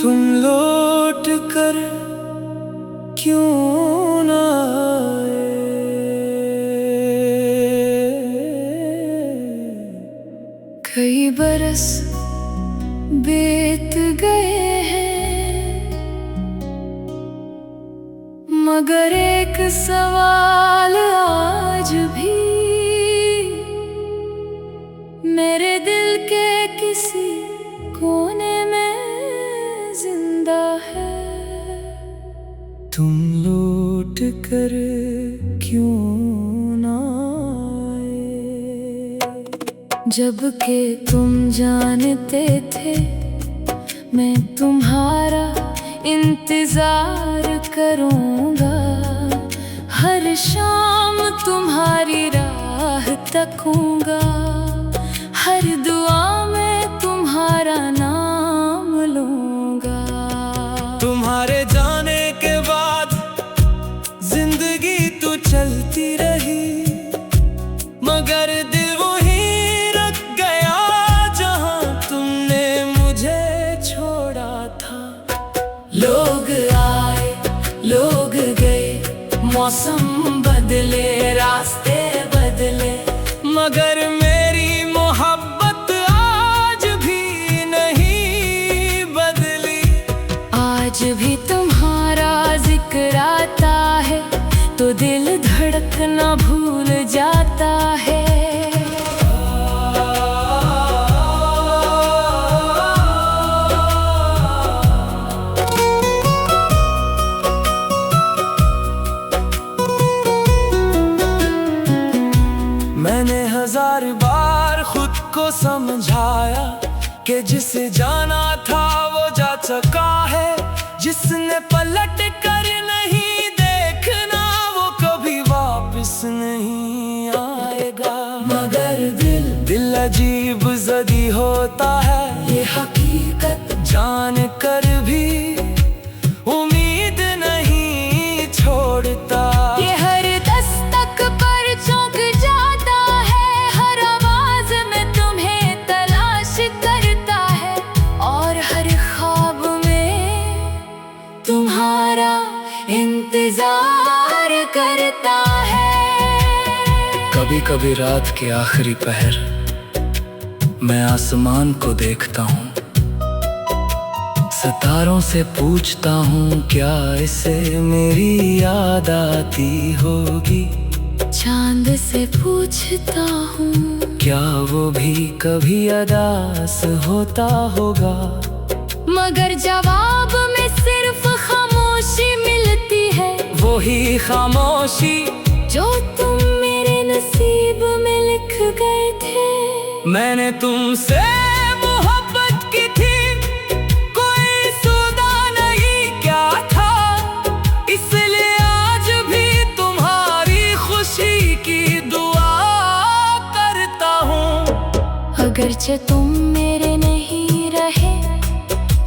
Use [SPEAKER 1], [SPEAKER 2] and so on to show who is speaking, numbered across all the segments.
[SPEAKER 1] तुम लौट कर क्यों ना आए।
[SPEAKER 2] कई बरस बीत गए हैं, मगर एक सवाल आज भी मेरे दिल के किसी कोने में जिंदा है।
[SPEAKER 1] तुम लौट कर क्यों ना आए।
[SPEAKER 2] जबकि तुम जानते थे मैं तुम्हारा इंतजार करूंगा, हर शाम तुम्हारी राह तकूंगा, हर दुआ में तुम्हारा नाम लूंगा।
[SPEAKER 1] तुम्हारे जाने के बाद जिंदगी तो चलती रही, मगर दिल वहीं रख गया जहां तुमने मुझे छोड़ा था।
[SPEAKER 2] लोग आए लोग गए, मौसम बदले रास्ते बदले,
[SPEAKER 1] मगर मेरी मोहब्बत आज भी नहीं बदली।
[SPEAKER 2] आज भी तुम्हारा जिक्र आता है तो दिल धड़कना भूल जाता है।
[SPEAKER 1] मैंने हजार बार खुद को समझाया कि जिसे जाना था वो जा चुका है, जिसने पलट कर नहीं देखना वो कभी वापस नहीं आएगा।
[SPEAKER 2] मगर
[SPEAKER 1] दिल अजीब जदी होता है,
[SPEAKER 2] ये हकीकत
[SPEAKER 1] जान कर भी उम्मीद नहीं छोड़ता।
[SPEAKER 2] ये हर दस्तक पर चौंक जाता है, हर आवाज में तुम्हें तलाश करता है, और हर ख्वाब में तुम्हारा इंतजार करता है।
[SPEAKER 1] कभी कभी रात के आखिरी पहर मैं आसमान को देखता हूँ, सितारों से पूछता हूँ क्या इसे मेरी याद आती होगी।
[SPEAKER 2] चांद से पूछता हूँ
[SPEAKER 1] क्या वो भी कभी अदास होता होगा,
[SPEAKER 2] मगर जवाब में सिर्फ खामोशी मिलती है।
[SPEAKER 1] वही खामोशी
[SPEAKER 2] जो तुम मेरे नसीब में लिख गए थे।
[SPEAKER 1] मैंने तुमसे मोहब्बत की थी, कोई सौदा नहीं क्या था, इसलिए आज भी तुम्हारी खुशी की दुआ करता हूँ।
[SPEAKER 2] अगरचे तुम मेरे नहीं रहे,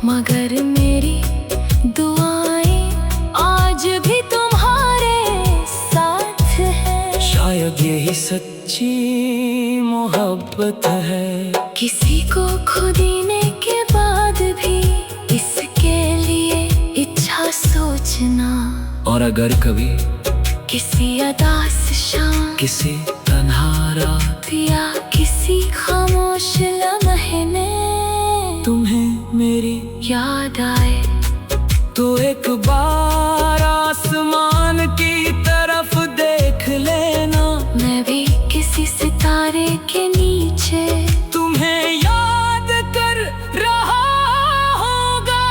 [SPEAKER 2] मगर मेरी दुआएं आज भी तुम्हारे साथ हैं।
[SPEAKER 1] शायद यही सच्ची मोहब्बत है,
[SPEAKER 2] किसी को खो देने के बाद भी इसके लिए इच्छा सोचना।
[SPEAKER 1] और अगर कभी
[SPEAKER 2] किसी अदास शाम,
[SPEAKER 1] किसी तन्हा रात
[SPEAKER 2] या किसी खामोश लम्हे में
[SPEAKER 1] तुम्हें मेरी
[SPEAKER 2] याद आए,
[SPEAKER 1] तो एक बार आसमान की तरफ देख लेना।
[SPEAKER 2] मैं भी किसी सितारे के नीचे
[SPEAKER 1] तुम्हें याद कर रहा होगा।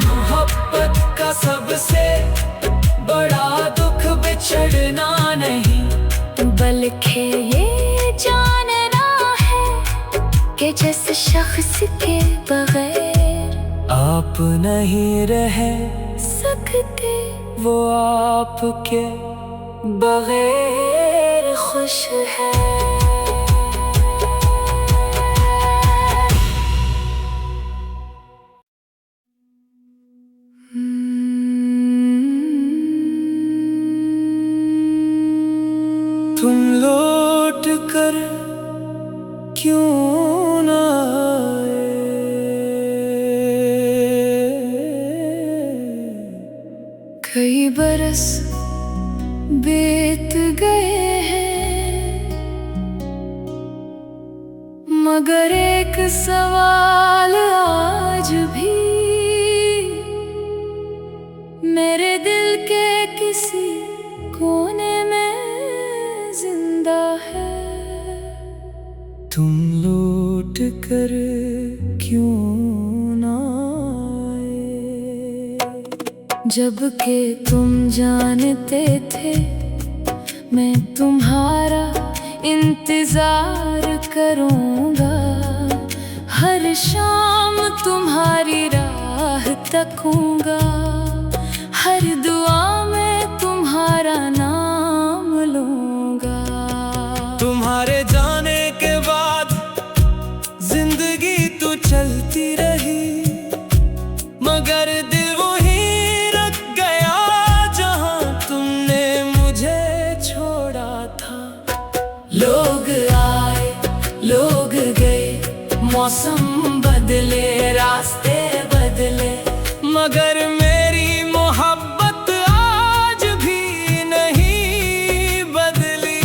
[SPEAKER 1] मोहब्बत का सबसे बड़ा दुख बिछड़ना नहीं,
[SPEAKER 2] बल्कि ये जानना है कि जिस शख्स के बगैर
[SPEAKER 1] आप नहीं रह
[SPEAKER 2] सकते,
[SPEAKER 1] वो आपके
[SPEAKER 2] बगैर खुश है।
[SPEAKER 1] तुम लौट कर क्यों ना
[SPEAKER 2] बरस बीत गए हैं, मगर एक सवाल आज भी मेरे दिल के किसी कोने में जिंदा है।
[SPEAKER 1] तुम लौट कर क्यों ना आए,
[SPEAKER 2] जबकि तुम जानते थे मैं तुम्हारा इंतजार करूंगा, हर शाम तुम्हारी राह तकूंगा, हर दुआ में तुम्हारा नाम लूंगा।
[SPEAKER 1] तुम्हारे जाने के बाद जिंदगी तो चलती रही, मगर दिल वहीं रख गया जहां तुमने मुझे छोड़ा था। लोग आए लोग गए, मौसम बदले रास्ते बदले, मगर मेरी मोहब्बत आज भी नहीं बदली।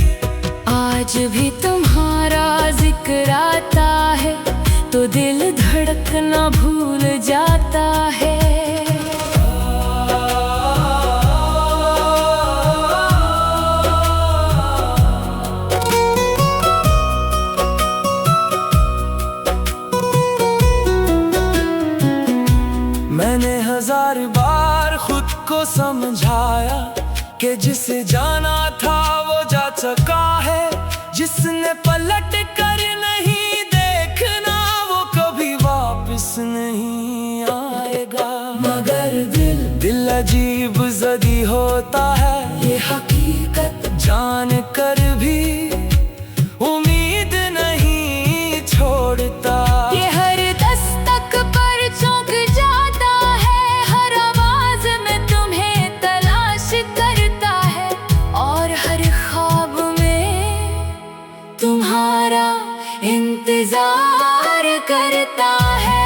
[SPEAKER 2] आज भी तुम्हारा जिक्र आता है तो दिल धड़कना भूल जाता है।
[SPEAKER 1] मैंने 1000 बार खुद को समझाया कि जिसे जाना था वो जा चुका है, जिसने पलट कर नहीं देखना वो कभी वापस नहीं आएगा। मगर दिल अजीब जदी होता है, ये हकीकत जान कर भी उम्मीद नहीं छोड़ता।
[SPEAKER 2] ये हर दस्तक पर चौंक जाता है, हर आवाज में तुम्हें तलाश करता है, और हर ख्वाब में तुम्हारा इंतजार करता है।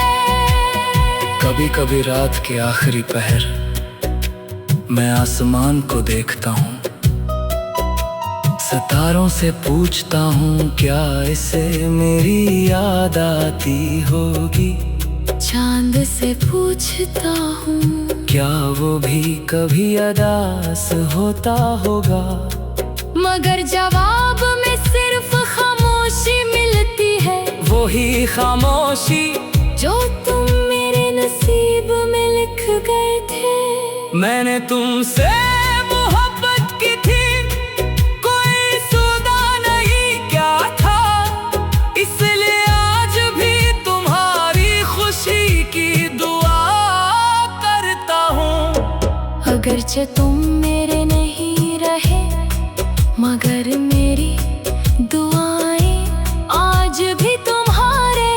[SPEAKER 1] कभी कभी रात के आखिरी पहर मैं आसमान को देखता हूँ, सितारों से पूछता हूँ क्या इसे मेरी याद आती होगी।
[SPEAKER 2] चांद से पूछता हूँ
[SPEAKER 1] क्या वो भी कभी अदास होता होगा,
[SPEAKER 2] मगर जवाब में सिर्फ खामोशी मिलती है।
[SPEAKER 1] वही खामोशी
[SPEAKER 2] जो तुम मेरे नसीब में लिख गए थे।
[SPEAKER 1] मैंने तुमसे मोहब्बत की थी, कोई सौदा नहीं क्या था, इसलिए आज भी तुम्हारी खुशी की दुआ करता हूँ।
[SPEAKER 2] अगरचे तुम मेरे नहीं रहे, मगर मेरी दुआएं आज भी तुम्हारे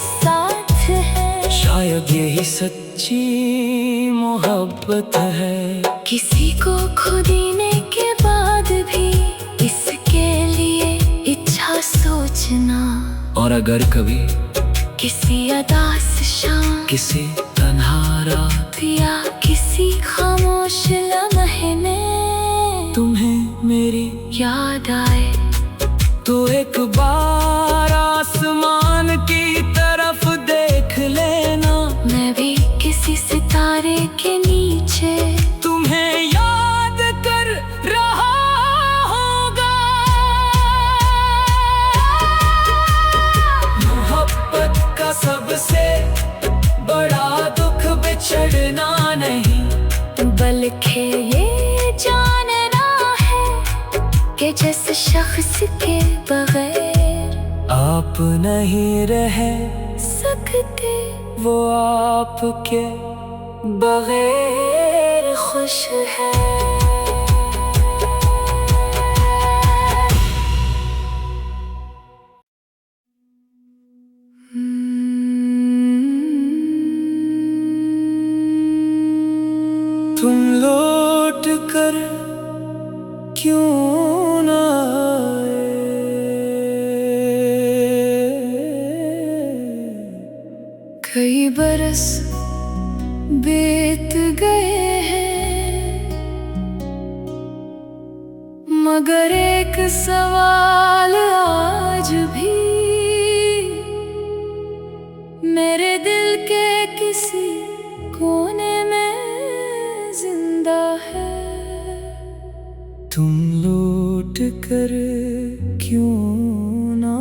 [SPEAKER 2] साथ हैं।
[SPEAKER 1] शायद यही सच्ची मोहब्बत है,
[SPEAKER 2] किसी को खो देने के बाद भी इसके लिए इच्छा सोचना,
[SPEAKER 1] और अगर कभी
[SPEAKER 2] किसी अदास शाम,
[SPEAKER 1] किसी तन्हा रात
[SPEAKER 2] या किसी खामोश लम्हे में
[SPEAKER 1] तुम्हें मेरी
[SPEAKER 2] याद आए,
[SPEAKER 1] तो एक बार आसमान की तरफ देख लेना।
[SPEAKER 2] मैं भी किसी सितारे के नीचे
[SPEAKER 1] तुम्हें याद कर रहा होगा। मोहब्बत का सबसे बड़ा दुख बिछड़ना नहीं,
[SPEAKER 2] बल्कि ये जानना है कि जिस शख्स के बगैर
[SPEAKER 1] आप नहीं रह
[SPEAKER 2] सकते,
[SPEAKER 1] वो आपके
[SPEAKER 2] बगैर खुश है।
[SPEAKER 1] तुम लौट कर क्यों ना आए,
[SPEAKER 2] कई बरस बीत गए हैं, मगर एक सवाल आज भी मेरे दिल के किसी कोने में जिंदा है।
[SPEAKER 1] तुम लौट कर क्यों ना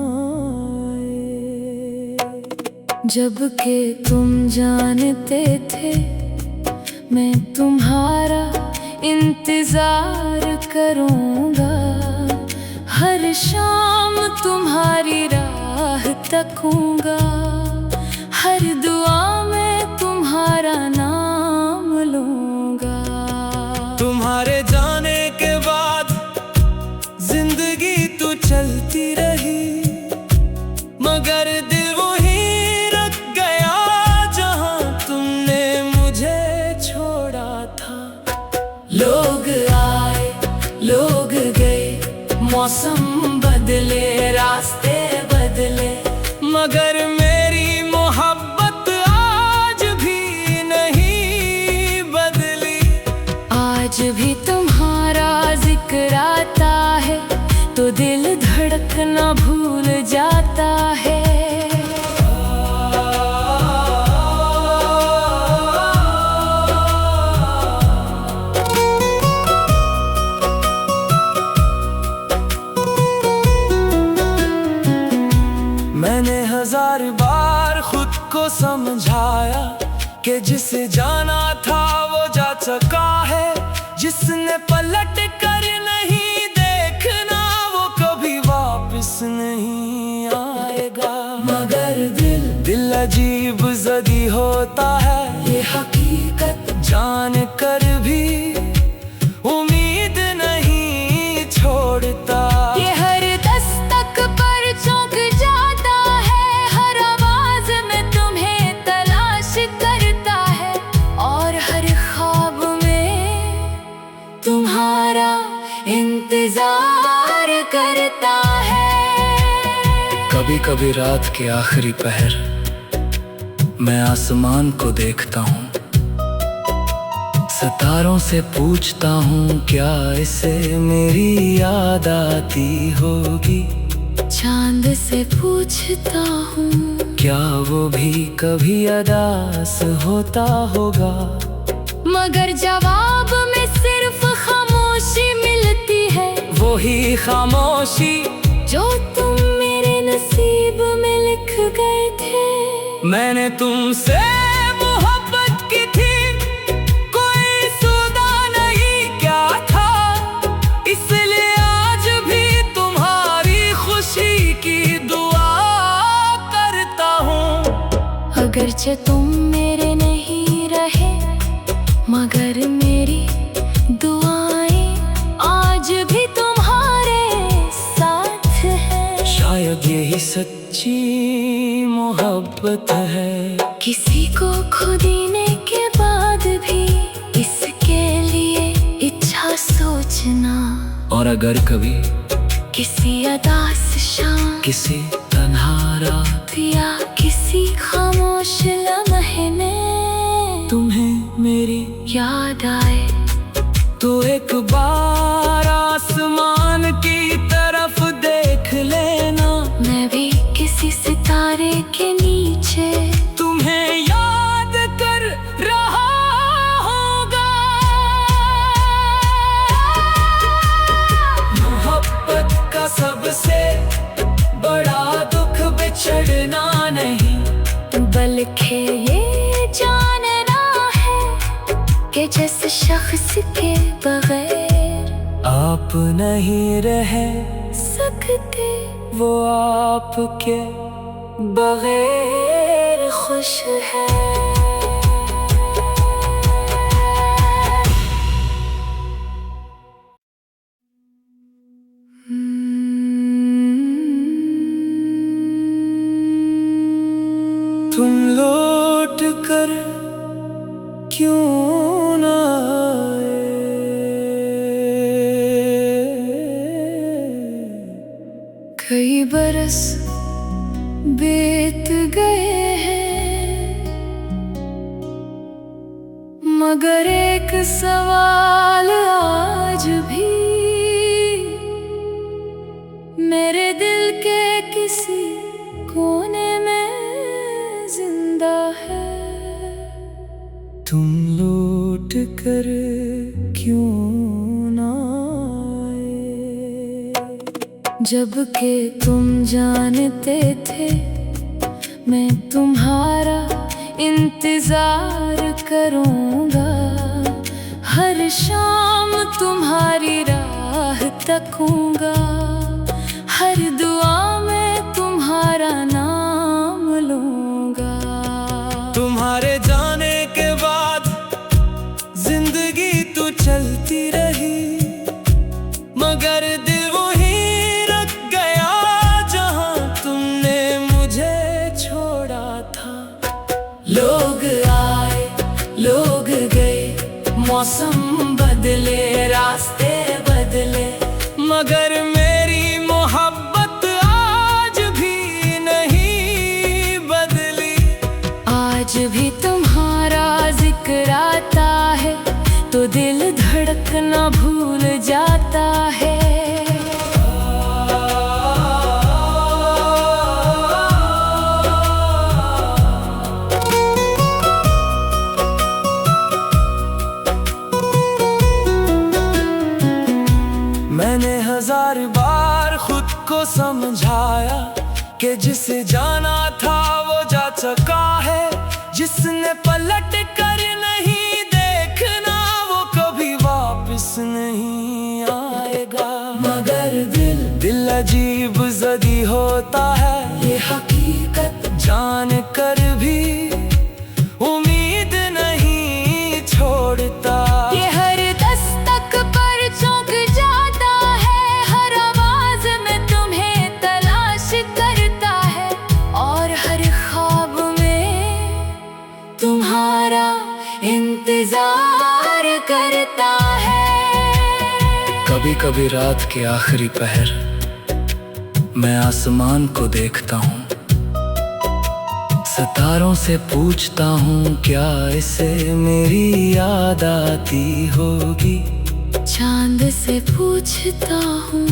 [SPEAKER 1] आए?
[SPEAKER 2] जबकि तुम जानते थे मैं तुम्हारा इंतजार करूंगा, हर शाम तुम्हारी राह तकूंगा, हर दुआ में तुम्हारा नाम लूंगा।
[SPEAKER 1] तुम्हारे जाने के बाद जिंदगी तो चलती रही, मगर दिल वहीं रख गया जहां तुमने मुझे छोड़ा था। लोग आए लोग गए, मौसम बदले रास्ते बदले, मगर मेरी मोहब्बत आज भी नहीं बदली।
[SPEAKER 2] आज भी तुम्हारा जिक्र आता है तो दिल धड़कना भूल जाता है।
[SPEAKER 1] मैंने 1000 बार खुद को समझाया कि जिसे जाना था वो जा चुका है, जिसने पलट कर नहीं देखना वो कभी वापस नहीं आएगा। मगर दिल अजीब ज़दी होता है, ये हकीकत जान कर भी उम्मीद नहीं छोड़ता।
[SPEAKER 2] ये हर दस्तक पर चौंक जाता है, हर आवाज में तुम्हें तलाश करता है, और हर ख्वाब में तुम्हारा इंतजार करता है।
[SPEAKER 1] कभी कभी रात के आखिरी पहर मैं आसमान को देखता हूँ, सितारों से पूछता हूँ क्या इसे मेरी याद आती होगी।
[SPEAKER 2] चांद से पूछता हूँ
[SPEAKER 1] क्या वो भी कभी अदास होता होगा।
[SPEAKER 2] मगर जवाब में सिर्फ खामोशी मिलती है,
[SPEAKER 1] वही खामोशी
[SPEAKER 2] जो तुम मेरे नसीब में लिख गए थे।
[SPEAKER 1] मैंने तुमसे मोहब्बत की थी, कोई सौदा नहीं क्या था, इसलिए आज भी तुम्हारी खुशी की दुआ करता हूँ।
[SPEAKER 2] अगरचे तुम मेरे नहीं रहे, मगर मेरी दुआएं आज भी तुम्हारे साथ हैं।
[SPEAKER 1] शायद यही सच्ची मोहब्बत है,
[SPEAKER 2] किसी को खो देने के बाद भी इसके लिए इच्छा सोचना।
[SPEAKER 1] और अगर कभी
[SPEAKER 2] किसी अदास शाम,
[SPEAKER 1] किसी तन्हा रात
[SPEAKER 2] या किसी खामोश लम्हे में
[SPEAKER 1] तुम्हें मेरी
[SPEAKER 2] याद आए,
[SPEAKER 1] तो एक बार आसमान की तरफ देख लेना।
[SPEAKER 2] मैं भी किसी सितारे के नीचे
[SPEAKER 1] तुम्हें याद कर रहा होगा। मोहब्बत का सबसे बड़ा दुख बिछड़ना नहीं,
[SPEAKER 2] बल्कि ये जानना है कि जिस शख्स के बगैर
[SPEAKER 1] आप नहीं रह
[SPEAKER 2] सकते,
[SPEAKER 1] वो आपके
[SPEAKER 2] बगैर खुश है।
[SPEAKER 1] तुम लौट कर क्यों ना आए?
[SPEAKER 2] कई बरस बीत गए हैं, मगर एक सवाल आज भी
[SPEAKER 1] कर क्यों ना आए।
[SPEAKER 2] जब के तुम जानते थे मैं तुम्हारा इंतजार करूंगा, हर शाम तुम्हारी राह तकूंगा, हर दुआ में तुम्हारा नाम लूंगा।
[SPEAKER 1] तुम्हारे जाने के बाद जिंदगी तो चलती रही, मगर दिल वहीं रख गया जहां तुमने मुझे छोड़ा था। लोग आए लोग गए, मौसम बदले रास्ते बदले, मगर मेरी मोहब्बत आज भी नहीं बदली।
[SPEAKER 2] आज भी तुम्हारा जिक्र आता है तो दिल धड़कना भूल जाता है।
[SPEAKER 1] मैंने 1000 बार खुद को समझाया कि जिसे जाना था वो जा चुका है, जिसने पलट कर नहीं देखना वो कभी वापस नहीं आएगा। मगर दिल अजीब जदी होता है, ये हकीकत जान कर भी उम्मीद नहीं छोड़ता।
[SPEAKER 2] ये हर दस्तक पर चौंक जाता है, हर आवाज में तुम्हें तलाश करता है, और हर ख्वाब में तुम्हारा इंतजार करता है।
[SPEAKER 1] कभी कभी रात के आखिरी पहर मैं आसमान को देखता हूँ, सितारों से पूछता हूँ क्या इसे मेरी याद आती होगी।
[SPEAKER 2] चांद से पूछता हूँ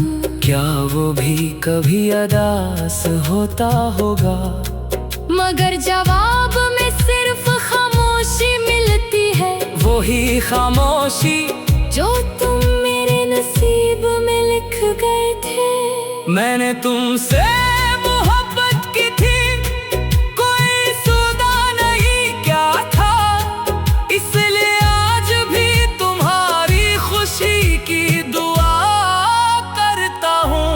[SPEAKER 1] क्या वो भी कभी अदास होता होगा,
[SPEAKER 2] मगर जवाब में सिर्फ खामोशी मिलती है।
[SPEAKER 1] वही खामोशी
[SPEAKER 2] जो तुम मेरे नसीब में लिख गए थे।
[SPEAKER 1] मैंने तुमसे मोहब्बत की थी, कोई सौदा नहीं क्या था, इसलिए आज भी तुम्हारी खुशी की दुआ करता हूँ।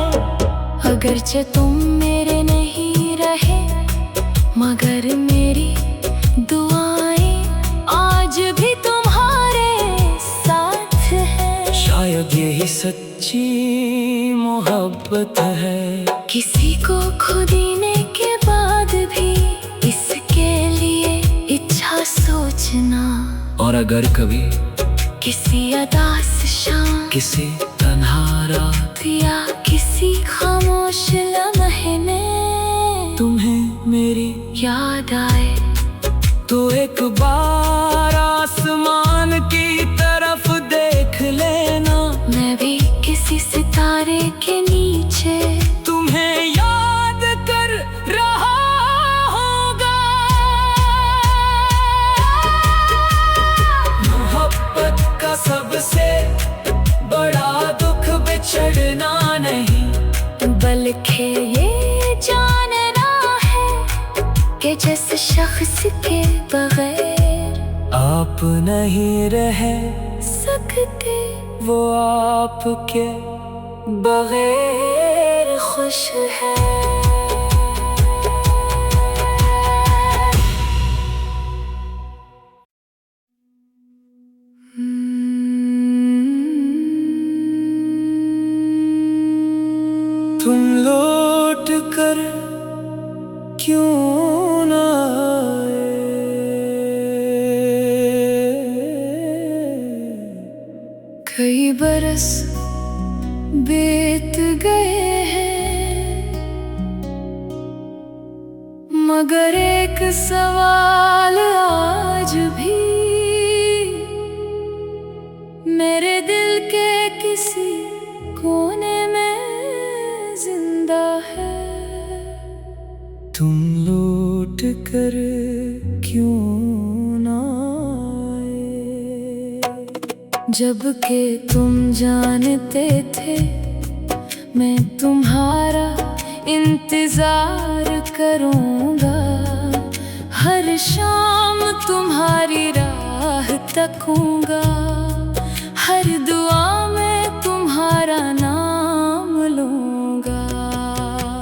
[SPEAKER 2] अगरचे तुम मेरे नहीं रहे, मगर मेरी दुआएं आज भी तुम्हारे साथ हैं।
[SPEAKER 1] शायद यही सच्ची मोहब्बत है,
[SPEAKER 2] किसी को खो देने के बाद भी इसके लिए इच्छा सोचना।
[SPEAKER 1] और अगर कभी
[SPEAKER 2] किसी अदास शाम,
[SPEAKER 1] किसी तन्हा रात
[SPEAKER 2] या किसी खामोश लम्हे में
[SPEAKER 1] तुम्हें मेरी
[SPEAKER 2] याद आए,
[SPEAKER 1] तो एक बार आसमान की तरफ देख लेना।
[SPEAKER 2] मैं भी किसी सितारे के नीचे
[SPEAKER 1] तुम्हें याद कर रहा होगा। मोहब्बत का सबसे बड़ा दुख बिछड़ना नहीं,
[SPEAKER 2] बल्कि ये जानना है कि जिस शख्स के बगैर
[SPEAKER 1] आप नहीं रह
[SPEAKER 2] सकते,
[SPEAKER 1] वो आपके
[SPEAKER 2] बगैर खुश है।
[SPEAKER 1] तुम लौट कर क्यों ना आए।
[SPEAKER 2] कई बरस बीत गए हैं, मगर एक सवाल आज भी मेरे दिल के किसी कोने में जिंदा है।
[SPEAKER 1] तुम लौट कर क्यों ना आए।
[SPEAKER 2] जब के तुम जानते थे मैं तुम्हारा इंतजार करूंगा, हर शाम तुम्हारी राह तकूंगा, हर दुआ में तुम्हारा नाम लूंगा।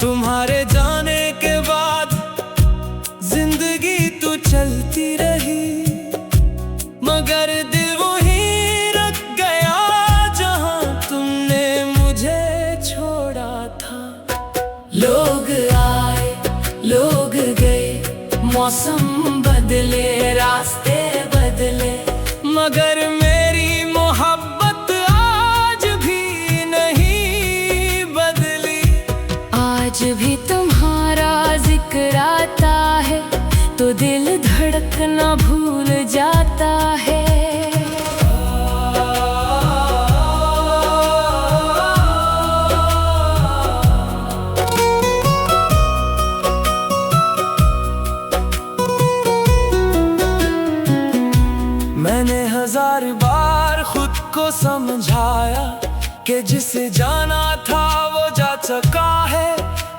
[SPEAKER 1] तुम्हारे जाने के बाद जिंदगी तो चलती रही, मगर दिल वहीं रख गया जहां तुमने मुझे छोड़ा था। लोग आए लोग गए, मौसम बदले रास्ते बदले, मगर मेरी मोहब्बत आज भी नहीं बदली।
[SPEAKER 2] आज भी तुम्हारा जिक्र आता है तो दिल धड़कना भूल जाता है।
[SPEAKER 1] मैंने 1000 बार खुद को समझाया कि जिसे जाना था वो जा चुका है,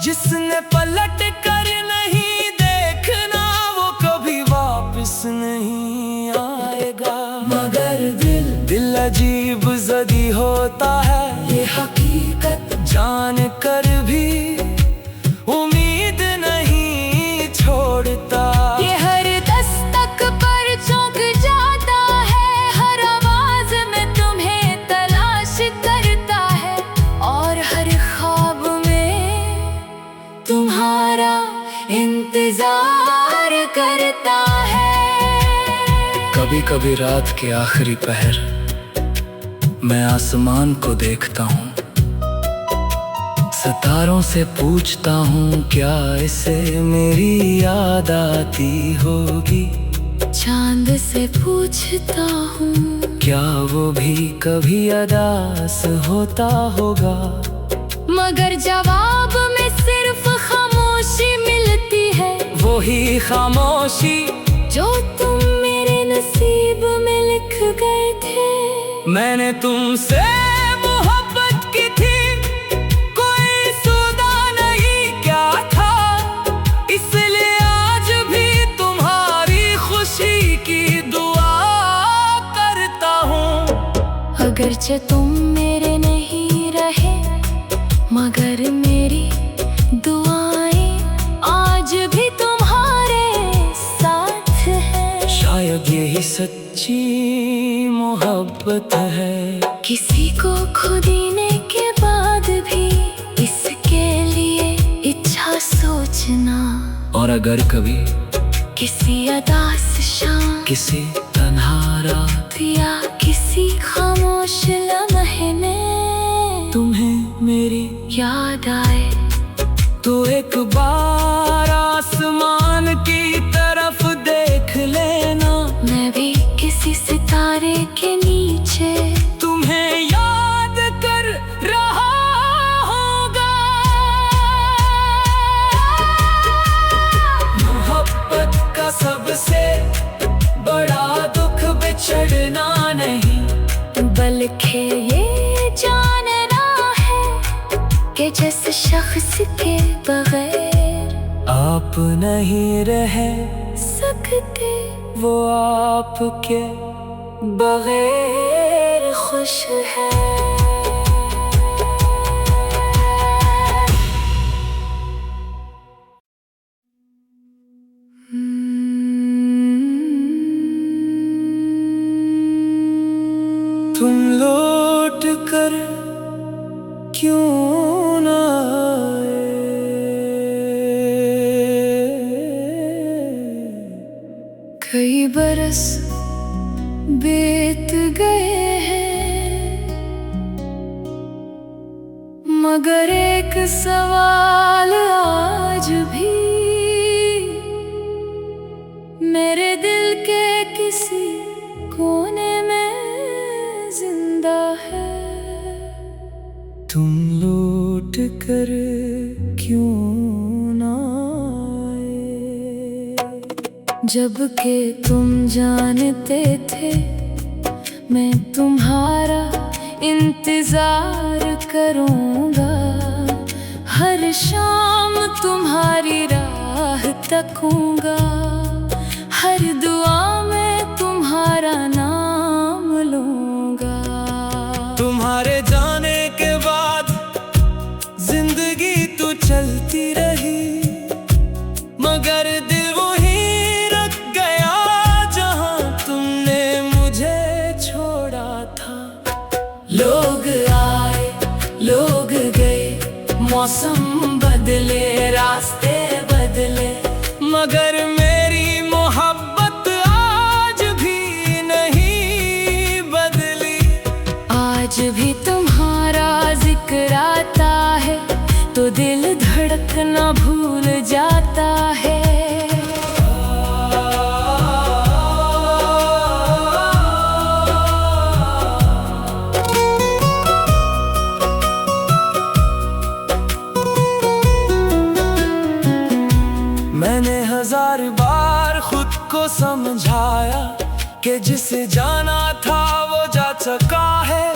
[SPEAKER 1] जिसने पलट कर नहीं देखना वो कभी वापस नहीं आएगा। मगर दिल अजीब ज़दी होता है, ये हकीकत जान कर भी उम्मीद नहीं छोड़ता।
[SPEAKER 2] ये हर दस्तक पर चौंक जाता है, हर आवाज में तुम्हें तलाश करता है, और हर ख्वाब में तुम्हारा इंतजार करता है।
[SPEAKER 1] कभी कभी रात के आखिरी पहर मैं आसमान को देखता हूँ, सितारों से पूछता हूँ क्या इसे मेरी याद आती होगी।
[SPEAKER 2] चांद से पूछता हूँ
[SPEAKER 1] क्या वो भी कभी अदास होता होगा,
[SPEAKER 2] मगर जवाब में सिर्फ खामोशी मिलती है।
[SPEAKER 1] वही खामोशी
[SPEAKER 2] जो तुम मेरे नसीब में लिख गए थे।
[SPEAKER 1] मैंने तुमसे मोहब्बत की थी, कोई सौदा नहीं क्या था, इसलिए आज भी तुम्हारी खुशी की दुआ करता हूँ।
[SPEAKER 2] अगरचे तुम मेरे नहीं रहे, मगर मेरी दुआएं आज भी तुम्हारे साथ हैं।
[SPEAKER 1] शायद यही सच्ची मोहब्बत है,
[SPEAKER 2] किसी को खो देने के बाद भी इसके लिए इच्छा सोचना।
[SPEAKER 1] और अगर कभी
[SPEAKER 2] किसी अदास शाम,
[SPEAKER 1] किसी तन्हा रात
[SPEAKER 2] या किसी खामोश लम्हे में
[SPEAKER 1] तुम्हें मेरी
[SPEAKER 2] याद आए,
[SPEAKER 1] तो एक बार आसमान की तरफ देख लेना।
[SPEAKER 2] मैं भी किसी सितारे के नीचे
[SPEAKER 1] तुम्हें याद कर रहा होगा। मोहब्बत का सबसे बड़ा दुख बिछड़ना नहीं,
[SPEAKER 2] बल्कि ये जानना है कि जिस शख्स के बगैर
[SPEAKER 1] आप नहीं रह
[SPEAKER 2] सकते,
[SPEAKER 1] वो आपके
[SPEAKER 2] बगैर खुश है।
[SPEAKER 1] तुम लौट कर क्यों ना आए,
[SPEAKER 2] कई बरस बीत गए हैं, मगर एक सवाल आज भी मेरे दिल के किसी कोने में जिंदा है।
[SPEAKER 1] तुम लौट कर क्यों ना आए।
[SPEAKER 2] जब के तुम जानते थे मैं तुम्हारा इंतजार करूंगा। हर शाम तुम्हारी राह तकूंगा। हर दुआ में तुम्हारा नाम लूंगा।
[SPEAKER 1] तुम्हारे जाने के बाद जिंदगी तो चलती रही, मगर दिल वहीं रख गया जहां तुमने मुझे छोड़ा था। लोग आए लोग गए, मौसम बदले रास्ते बदले, मगर मेरी मोहब्बत आज भी नहीं बदली।
[SPEAKER 2] आज भी तुम्हारा जिक्र आता है तो दिल धड़कना भूल जाता है।
[SPEAKER 1] मैंने 1000 बार खुद को समझाया कि जिसे जाना था वो जा चुका है।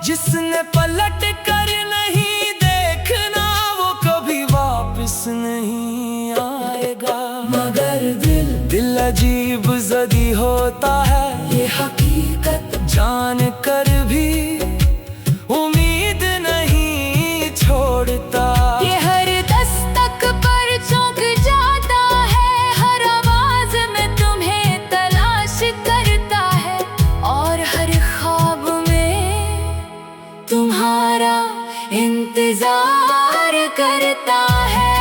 [SPEAKER 1] जिसने पलट कर नहीं देखना वो कभी वापस नहीं आएगा। मगर दिल अजीब ज़दी होता है, ये हकीकत जान कर भी उम्मीद नहीं छोड़ता।
[SPEAKER 2] ये हर दस्तक पर चौंक जाता है, हर आवाज में तुम्हें तलाश करता है, और हर ख्वाब में तुम्हारा इंतजार करता है।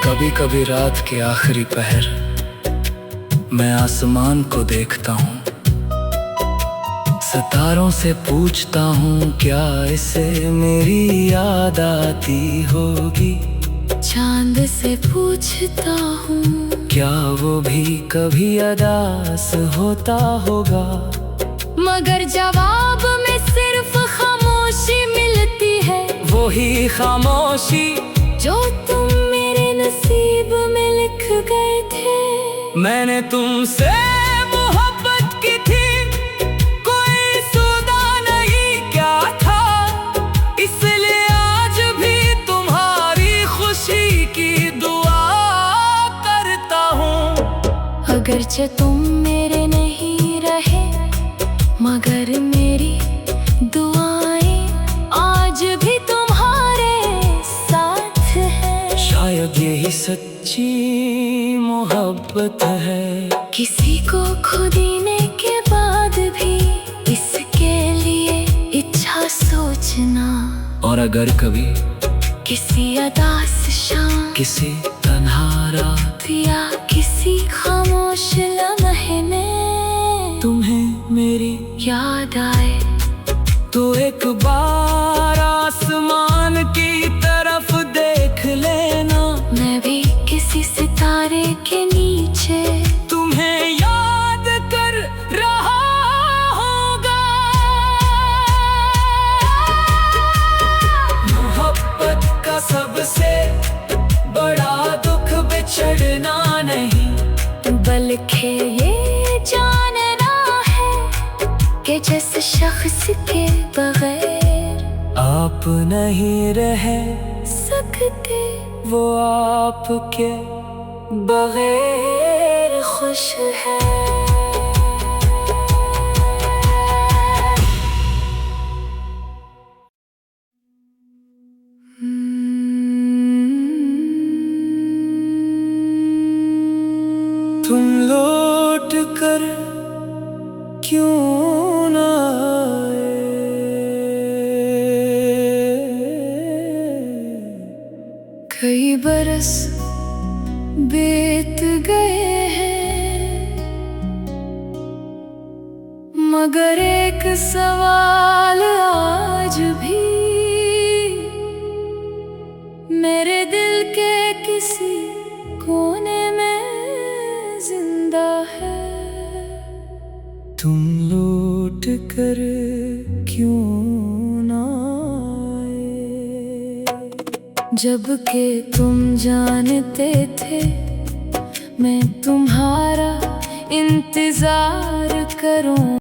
[SPEAKER 1] कभी कभी रात के आखिरी पहर मैं आसमान को देखता हूँ, सितारों से पूछता हूँ क्या इसे मेरी याद आती होगी।
[SPEAKER 2] चांद से पूछता हूँ
[SPEAKER 1] क्या वो भी कभी अदास होता होगा।
[SPEAKER 2] मगर जवाब में सिर्फ खामोशी मिलती है,
[SPEAKER 1] वही खामोशी
[SPEAKER 2] जो तुम मेरे नसीब में लिख गए थे।
[SPEAKER 1] मैंने तुमसे मोहब्बत की थी, कोई सौदा नहीं क्या था, इसलिए आज भी तुम्हारी खुशी की दुआ करता हूँ।
[SPEAKER 2] अगरचे तुम मेरे नहीं रहे, मगर मेरी दुआएं आज भी तुम्हारे साथ हैं।
[SPEAKER 1] शायद यही सच्ची मोहब्बत है।
[SPEAKER 2] किसी को खो देने के बाद भी इसके लिए इच्छा सोचना,
[SPEAKER 1] और अगर कभी
[SPEAKER 2] किसी उदास शाम,
[SPEAKER 1] किसी तन्हा रात
[SPEAKER 2] या किसी खामोश लम्हे में
[SPEAKER 1] तुम्हें मेरी
[SPEAKER 2] याद आए,
[SPEAKER 1] तो एक बार आसमान की तरफ देख लेना।
[SPEAKER 2] मैं भी किसी सितारे के नीचे
[SPEAKER 1] तुम्हें याद कर रहा होगा। मोहब्बत का सबसे बड़ा दुख बिछड़ना नहीं,
[SPEAKER 2] बल्कि ये जानना है कि जिस शख्स के बगैर
[SPEAKER 1] आप नहीं रह
[SPEAKER 2] सकते,
[SPEAKER 1] वो आपके
[SPEAKER 2] बगैर खुश है।
[SPEAKER 1] तुम लौट कर क्यों ना आए,
[SPEAKER 2] कई बरस बीत गए हैं, मगर एक सवाल आज भी मेरे दिल के किसी कोने में जिंदा है।
[SPEAKER 1] तुम लौट कर क्यों ना आए।
[SPEAKER 2] जबकि तुम जानते थे मैं तुम्हारा इंतजार करूं।